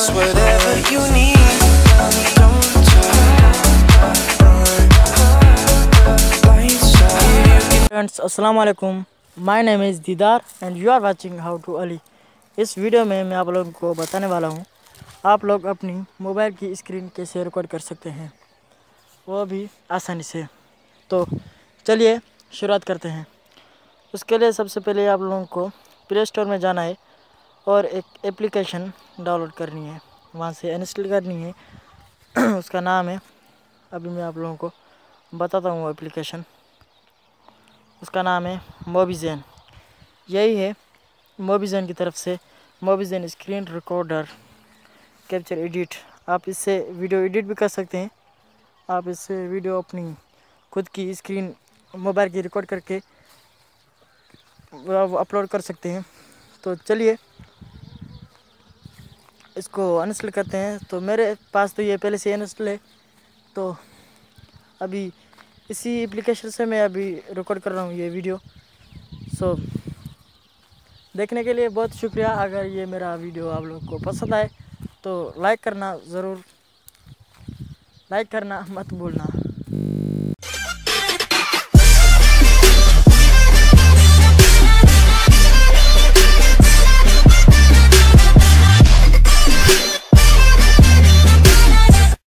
just whatever you need. Don't friends अस्सलाम वालेकुम, my name is Didar and you are watching how to Ali. इस video में मैं आप लोगों को बताने वाला हूँ आप लोग अपनी मोबाइल की स्क्रीन कैसे रिकॉर्ड कर सकते हैं, वो भी आसानी से। तो चलिए शुरुआत करते हैं। उसके लिए सबसे पहले आप लोगों को प्ले स्टोर में जाना है और एक एप्लीकेशन डाउनलोड करनी है, वहाँ से इंस्टॉल करनी है। उसका नाम है, अभी मैं आप लोगों को बताता हूँ वो एप्लीकेशन। उसका नाम है मोबिज़न। यही है मोबिज़न की तरफ से, मोबिज़न स्क्रीन रिकॉर्डर कैप्चर एडिट। आप इससे वीडियो एडिट भी कर सकते हैं। आप इससे वीडियो अपनी खुद की स्क्रीन मोबाइल की रिकॉर्ड करके अपलोड कर सकते हैं। तो चलिए इसको इंस्टॉल करते हैं। तो मेरे पास तो ये पहले से इंस्टॉल है, तो अभी इसी एप्लीकेशन से मैं अभी रिकॉर्ड कर रहा हूँ ये वीडियो। सो देखने के लिए बहुत शुक्रिया। अगर ये मेरा वीडियो आप लोगों को पसंद आए तो लाइक करना ज़रूर, लाइक करना मत भूलना।